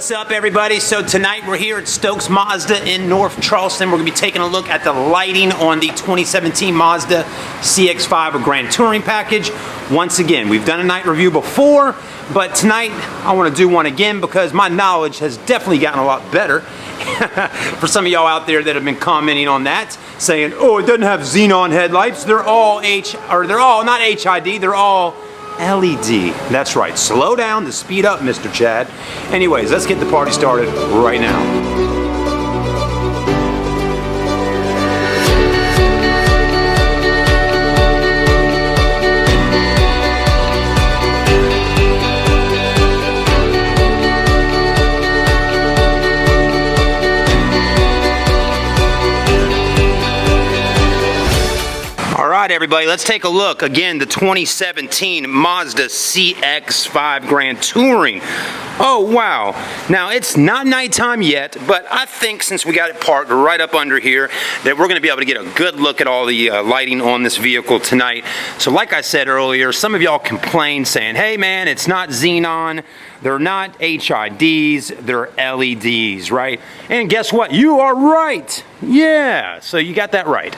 What's up, everybody? So tonight we're here at Stokes Mazda in North Charleston. We're going to be taking a look at the lighting on the 2017 Mazda CX5 Grand Touring package. Once again, we've done a night review before, but tonight I want to do one again because my knowledge has definitely gotten a lot better. For some of y'all out there that have been commenting on that, saying, "Oh, it doesn't have xenon headlights. They're all not HID. They're all LED." That's right. Slow down to speed up, Mr. Chad. Anyways, let's get the party started right now. Alright, everybody, let's take a look. Again, the 2017 Mazda CX5 Grand Touring. Oh, wow. Now, it's not nighttime yet, but I think since we got it parked right up under here, that we're going to be able to get a good look at all the lighting on this vehicle tonight. So like I said earlier, some of y'all complained saying, "Hey man, it's not xenon. They're not HIDs, they're LEDs, right?" And guess what? You are right. Yeah, so you got that right.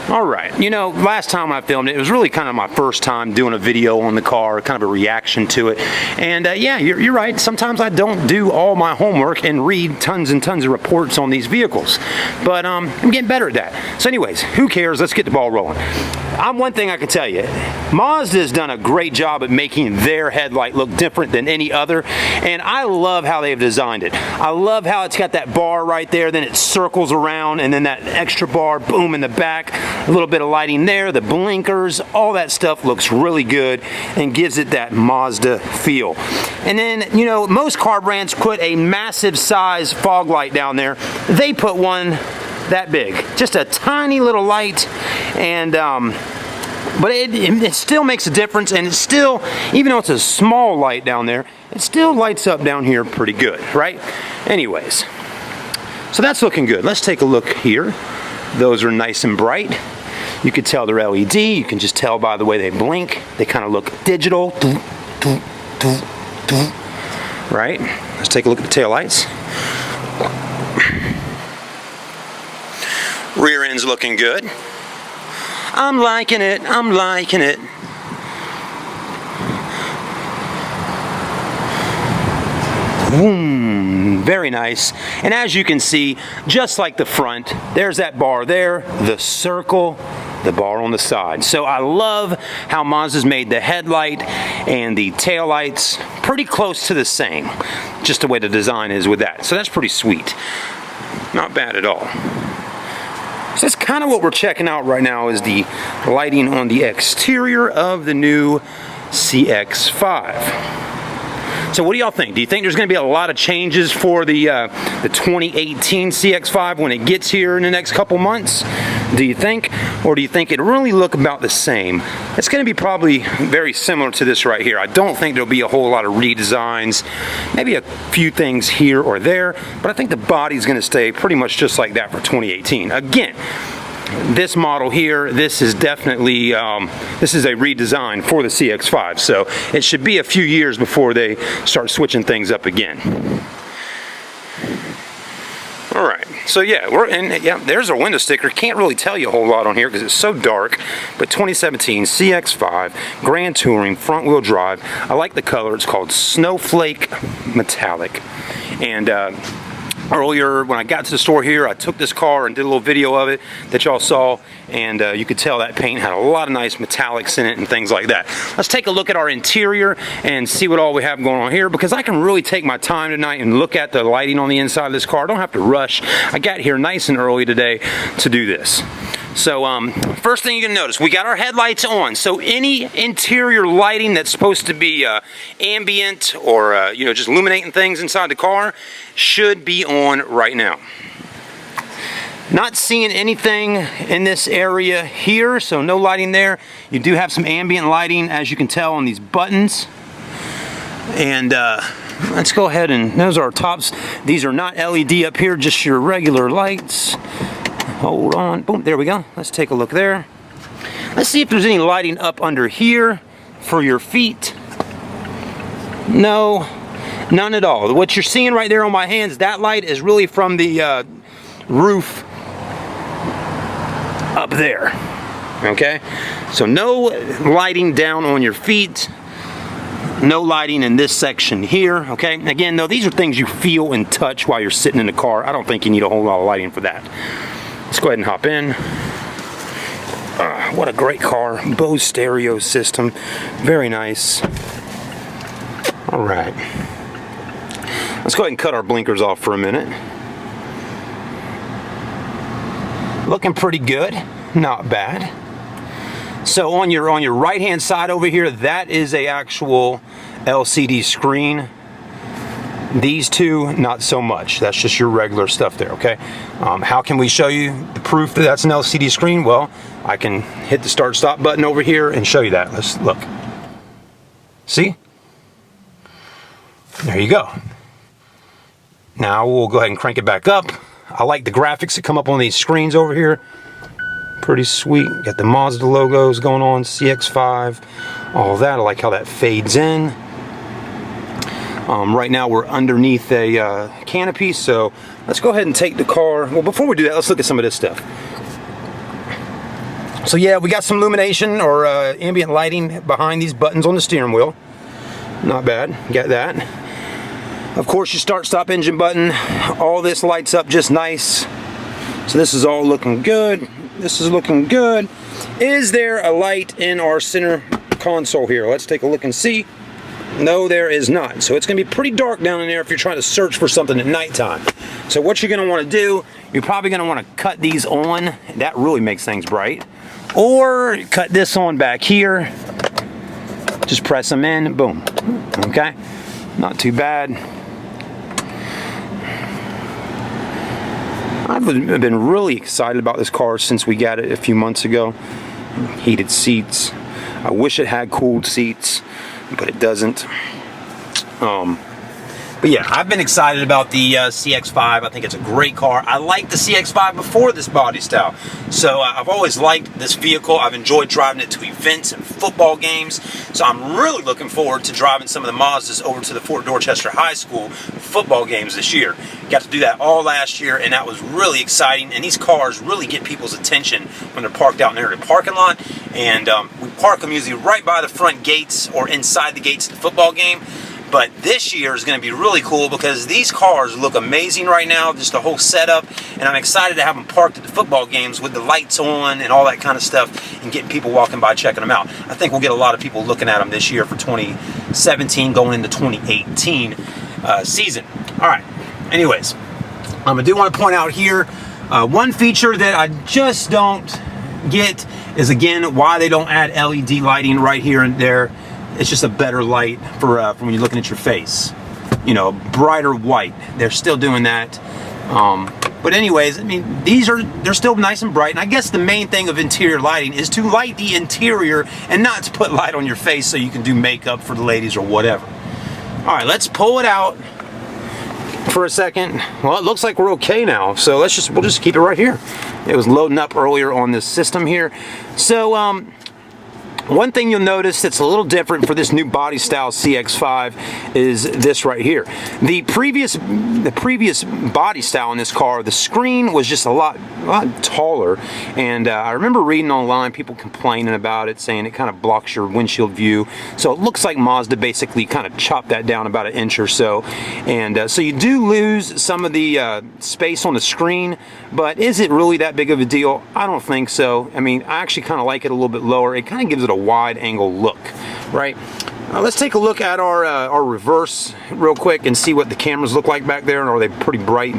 All right, you know, last time I filmed it, it was really kind of my first time doing a video on the car, kind of a reaction to it. And yeah, you're right. Sometimes I don't do all my homework and read tons and tons of reports on these vehicles. But I'm getting better at that. So anyways, who cares? Let's get the ball rolling. One thing I can tell you, Mazda's done a great job at making their headlight look different than any other. And I love how they've designed it. I love how it's got that bar right there, then it circles around, and then that extra bar, boom, in the back. A little bit of lighting there, the blinkers, all that stuff looks really good and gives it that Mazda feel. And then, you know, most car brands put a massive size fog light down there. They put one that big, just a tiny little light, and but it still makes a difference, and it's still, even though it's a small light down there, it still lights up down here pretty good, right? Anyways, so that's looking good. Let's take a look here. Those are nice and bright. You can tell they're LED. You can just tell by the way they blink. They kind of look digital, right? Let's take a look at the taillights. Rear end's looking good. I'm liking it. I'm liking it. Boom, very nice. And as you can see, just like the front, there's that bar there, the circle, the bar on the side. So I love how Mazda's made the headlight and the taillights pretty close to the same, just the way the design is with that. So that's pretty sweet. Not bad at all. So that's kind of what we're checking out right now, is the lighting on the exterior of the new CX5. So what do y'all think? Do you think there's going to be a lot of changes for the 2018 CX5 when it gets here in the next couple months? Do you think? Or do you think it'll really look about the same? It's going to be probably very similar to this right here. I don't think there'll be a whole lot of redesigns. Maybe a few things here or there. But I think the body's going to stay pretty much just like that for 2018. Again, this model here, this is definitely, this is a redesign for the CX5, so it should be a few years before they start switching things up again. Alright, so yeah, there's our window sticker. Can't really tell you a whole lot on here because it's so dark, but 2017 CX5 Grand Touring front wheel drive. I like the color. It's called Snowflake Metallic. And earlier when I got to the store here, I took this car and did a little video of it that y'all saw, and you could tell that paint had a lot of nice metallics in it and things like that. Let's take a look at our interior and see what all we have going on here, because I can really take my time tonight and look at the lighting on the inside of this car. I don't have to rush. I got here nice and early today to do this. So first thing you're going to notice, we got our headlights on. So any interior lighting that's supposed to be ambient or you know, just illuminating things inside the car should be on right now. Not seeing anything in this area here, so no lighting there. You do have some ambient lighting, as you can tell, on these buttons. And let's go ahead, and those are our tops. These are not LED up here, just your regular lights. Hold on, boom, there we go. Let's take a look there. Let's see if there's any lighting up under here for your feet. No, None at all. What you're seeing right there on my hands, that light is really from the roof up there. Okay? So no lighting down on your feet. No lighting in this section here. Okay? Again, though, these are things you feel and touch while you're sitting in the car. I don't think you need a whole lot of lighting for that. Let's go ahead and hop in. What a great car. Bose stereo system. Very nice. All right. Let's go ahead and cut our blinkers off for a minute. Looking pretty good. Not bad. So on your right hand side over here, that is a actual LCD screen. These two, not so much. That's just your regular stuff there, okay? How can we show you the proof that that's an LCD screen? Well, I can hit the start stop button over here and show you that. Let's look. See? There you go. Now we'll go ahead and crank it back up. I like the graphics that come up on these screens over here. Pretty sweet. Got the Mazda logos going on, CX5, all that. I like how that fades in. Right now we're underneath a canopy, so let's go ahead and take the car. Well, before we do that, let's look at some of this stuff. So yeah, we got some illumination or ambient lighting behind these buttons on the steering wheel. Not bad, got that. Of course, your start stop engine button. All this lights up just nice. So this is all looking good. This is looking good. Is there a light in our center console here? Let's take a look and see. No, there is not. So it's going to be pretty dark down in there if you're trying to search for something at nighttime. So what you're going to want to do, you're probably going to want to cut these on. That really makes things bright. Or cut this on back here. Just press them in. Boom. Okay. Not too bad. I've been really excited about this car since we got it a few months ago. Heated seats. I wish it had cooled seats, but it doesn't. But yeah, I've been excited about the CX5. I think it's a great car. I liked the CX5 before this body style. So I've always liked this vehicle. I've enjoyed driving it to events and football games. So I'm really looking forward to driving some of the Mazdas over to the Fort Dorchester High School football games this year. Got to do that all last year, and that was really exciting. And these cars really get people's attention when they're parked out in the parking lot. And we park them usually right by the front gates or inside the gates of the football game. But this year is going to be really cool because these cars look amazing right now, just the whole setup, and I'm excited to have them parked at the football games with the lights on and all that kind of stuff and getting people walking by checking them out. I think we'll get a lot of people looking at them this year for 2017 going into 2018 season. All right, anyways, I do want to point out here, one feature that I just don't get is, again, why they don't add LED lighting right here and there. It's just a better light for when you're looking at your face. You know, brighter white. They're still doing that. But anyways, I mean, they're still nice and bright. And I guess the main thing of interior lighting is to light the interior and not to put light on your face so you can do makeup for the ladies or whatever. All right, let's pull it out for a second. Well, it looks like we're okay now. So we'll just keep it right here. It was loading up earlier on this system here. So, one thing you'll notice that's a little different for this new body style CX5 is this right here. The previous body style in this car, the screen was just a lot taller, and I remember reading online people complaining about it, saying it kind of blocks your windshield view. So it looks like Mazda basically kind of chopped that down about an inch or so, and so you do lose some of the space on the screen. But is it really that big of a deal? I don't think so. I mean, I actually kind of like it a little bit lower. It kind of gives it a wide angle look, right? Let's take a look at our reverse real quick and see what the cameras look like back there, and are they pretty bright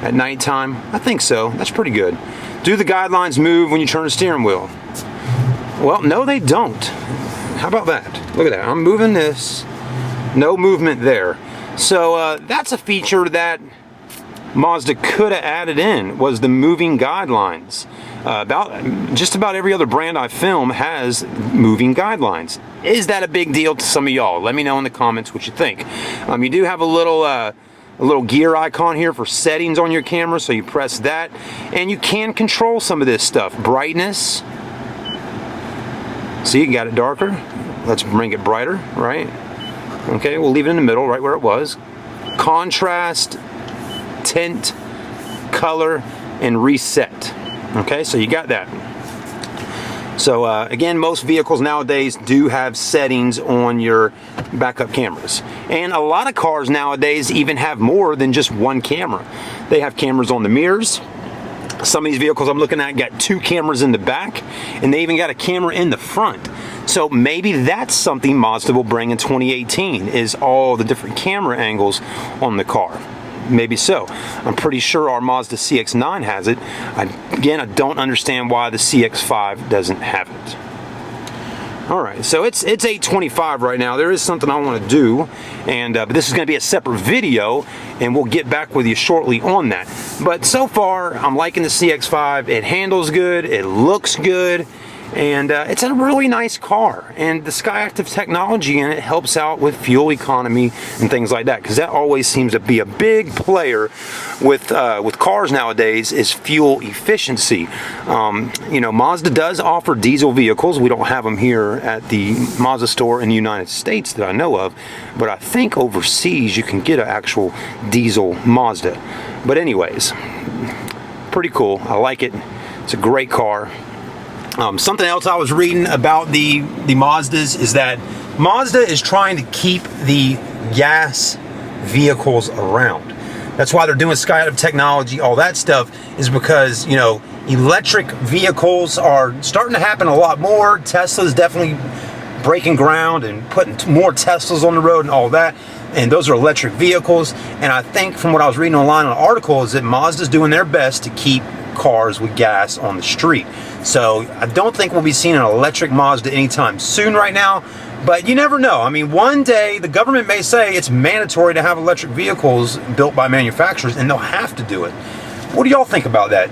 at nighttime? I think so. That's pretty good. Do the guidelines move when you turn the steering wheel? Well, no, they don't. How about that? Look at that. I'm moving this. No movement there. So that's a feature that Mazda could have added in, was the moving guidelines. Just about every other brand I film has moving guidelines. Is that a big deal to some of y'all? Let me know in the comments what you think. You do have a little gear icon here for settings on your camera, so you press that, and you can control some of this stuff. Brightness. See, you got it darker. Let's bring it brighter, right? Okay, we'll leave it in the middle, right where it was. contrast, tint, color, and reset. Okay, so you got that. So again, most vehicles nowadays do have settings on your backup cameras. And a lot of cars nowadays even have more than just one camera. They have cameras on the mirrors. Some of these vehicles I'm looking at got 2 cameras in the back, and they even got a camera in the front. So maybe that's something Mazda will bring in 2018, is all the different camera angles on the car. Maybe so. I'm pretty sure our Mazda CX-9 has it. Again, I don't understand why the CX-5 doesn't have it. Alright, so it's 8:25 right now. There is something I want to do, and but this is going to be a separate video, and we'll get back with you shortly on that. But so far, I'm liking the CX-5. It handles good, it looks good, and it's a really nice car. And the SkyActiv technology in it helps out with fuel economy and things like that, because that always seems to be a big player with cars nowadays, is fuel efficiency. You know, Mazda does offer diesel vehicles. We don't have them here at the Mazda store in the United States that I know of, but I think overseas you can get an actual diesel Mazda. But anyways, pretty cool. I like it. It's a great car. Something else I was reading about the Mazdas is that Mazda is trying to keep the gas vehicles around. That's why they're doing SkyActiv technology, all that stuff, is because, you know, electric vehicles are starting to happen a lot more. Tesla's definitely breaking ground and putting more Teslas on the road and all that. And those are electric vehicles. And I think from what I was reading online in an article is that Mazda's doing their best to keep cars with gas on the street. So I don't think we'll be seeing an electric Mazda anytime soon right now, but you never know. I mean, one day the government may say it's mandatory to have electric vehicles built by manufacturers, and they'll have to do it. What do y'all think about that?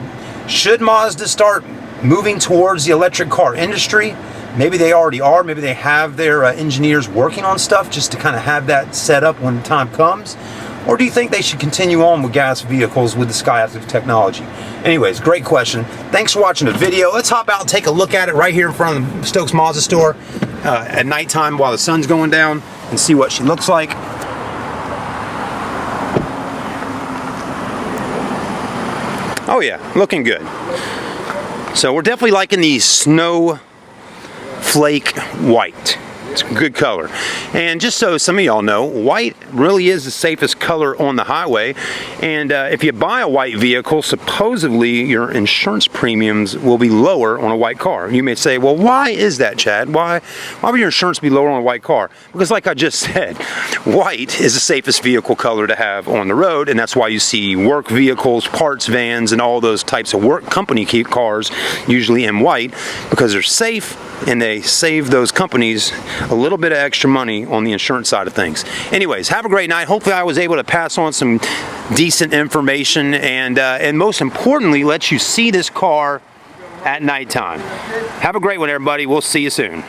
Should Mazda start moving towards the electric car industry? Maybe they already are. Maybe they have their engineers working on stuff just to kind of have that set up when the time comes. Or do you think they should continue on with gas vehicles with the SkyActiv technology? Anyways, great question. Thanks for watching the video. Let's hop out and take a look at it right here in front of the Stokes Mazda store at nighttime while the sun's going down and see what she looks like. Oh yeah, looking good. So we're definitely liking the snowflake white. It's a good color. And just so some of y'all know, white really is the safest color on the highway. And if you buy a white vehicle, supposedly your insurance premiums will be lower on a white car. You may say, well, why is that, Chad? Why would your insurance be lower on a white car? Because like I just said, white is the safest vehicle color to have on the road, and that's why you see work vehicles, parts vans, and all those types of work company cars usually in white, because they're safe and they save those companies a little bit of extra money on the insurance side of things. Anyways, have a great night. Hopefully I was able to pass on some decent information, and most importantly, let you see this car at nighttime. Have a great one, everybody. We'll see you soon.